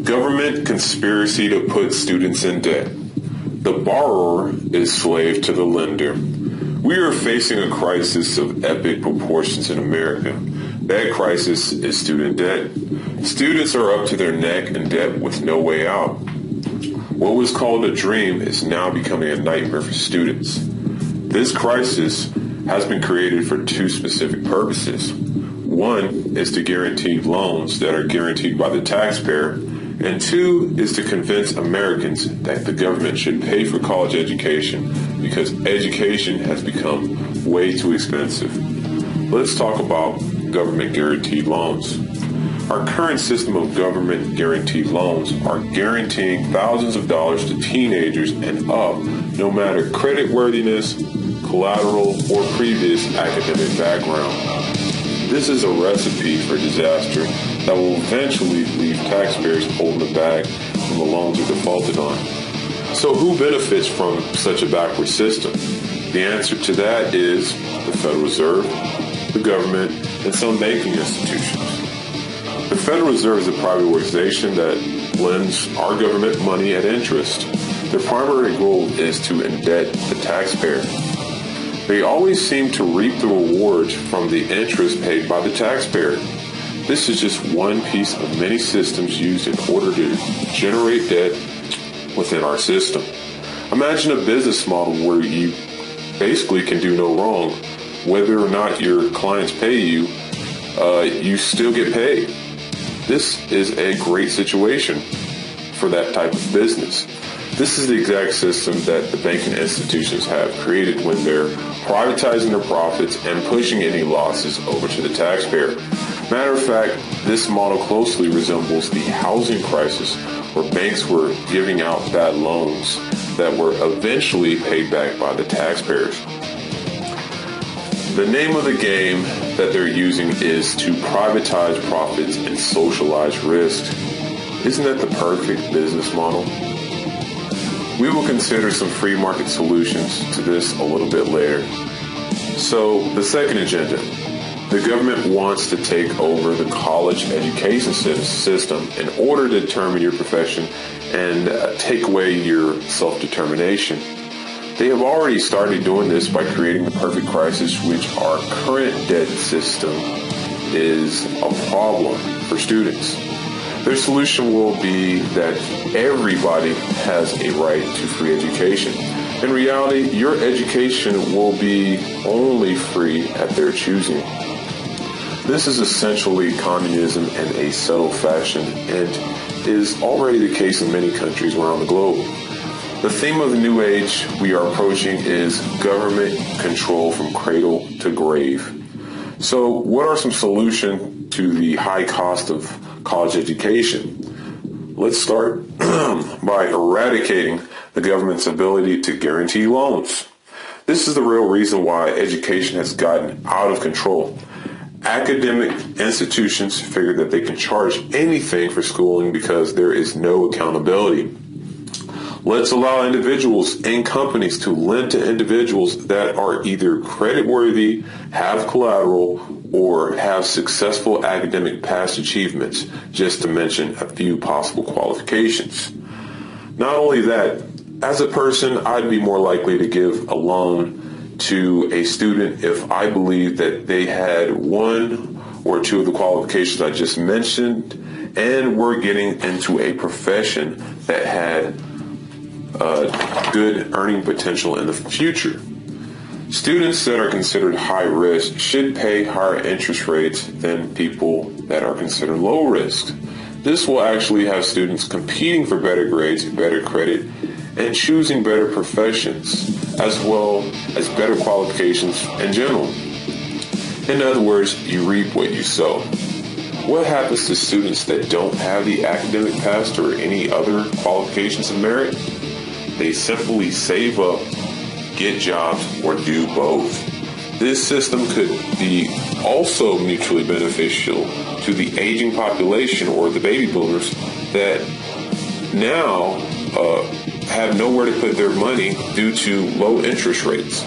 Government conspiracy to put students in debt. The borrower is slave to the lender. We are facing a crisis of epic proportions in America. That crisis is student debt. Students are up to their neck in debt with no way out. What was called a dream is now becoming a nightmare for students. This crisis has been created for two specific purposes. One is to guarantee loans that are guaranteed by the taxpayer, and two is to convince Americans that the government should pay for college education because education has become way too expensive. Let's talk about government guaranteed loans. Our current system of government guaranteed loans are guaranteeing thousands of dollars to teenagers and up, no matter creditworthiness, collateral, or previous academic background. This is a recipe for disaster that will eventually leave taxpayers holding the bag when the loans are defaulted on. So who benefits from such a backward system? The answer to that is the Federal Reserve, the government, and some banking institutions. The Federal Reserve is a private organization that lends our government money at interest. Their primary goal is to indebt the taxpayer. They always seem to reap the rewards from the interest paid by the taxpayer. This is just one piece of many systems used in order to generate debt within our system. Imagine a business model where you basically can do no wrong. Whether or not your clients pay you, you still get paid. This is a great situation for that type of business. This is the exact system that the banking institutions have created when they're privatizing their profits and pushing any losses over to the taxpayer. Matter of fact, this model closely resembles the housing crisis where banks were giving out bad loans that were eventually paid back by the taxpayers. The name of the game that they're using is to privatize profits and socialize risk. Isn't that the perfect business model? We will consider some free market solutions to this a little bit later. So, the second agenda. The government wants to take over the college education system in order to determine your profession and take away your self-determination. They have already started doing this by creating the perfect crisis, which our current debt system is a problem for students. Their solution will be that everybody has a right to free education. In reality, your education will be only free at their choosing. This is essentially communism in a subtle fashion and is already the case in many countries around the globe. The theme of the new age we are approaching is government control from cradle to grave. So what are some solutions to the high cost of college education? Let's start by eradicating the government's ability to guarantee loans. This is the real reason why education has gotten out of control. Academic institutions figure that they can charge anything for schooling because there is no accountability. Let's allow individuals and companies to lend to individuals that are either creditworthy, have collateral, or have successful academic past achievements, just to mention a few possible qualifications. Not only that, as a person, I'd be more likely to give a loan to a student if I believe that they had one or two of the qualifications I just mentioned and were getting into a profession that had good earning potential in the future. Students that are considered high risk should pay higher interest rates than people that are considered low risk. This will actually have students competing for better grades, better credit, and choosing better professions, as well as better qualifications in general. In other words, you reap what you sow. What happens to students that don't have the academic past or any other qualifications of merit? They simply save up, get jobs, or do both. This system could be also mutually beneficial to the aging population or the baby boomers that now have nowhere to put their money due to low interest rates.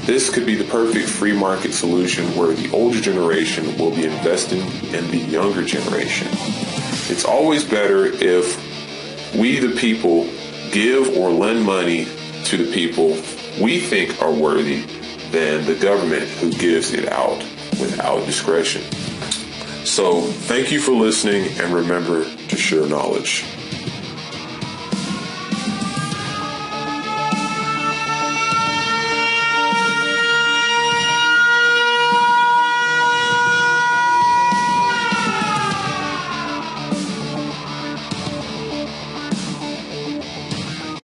This could be the perfect free market solution where the older generation will be investing in the younger generation. It's always better if we, the people, give or lend money to the people we think are worthy than the government who gives it out without discretion. So thank you for listening, and remember to share knowledge.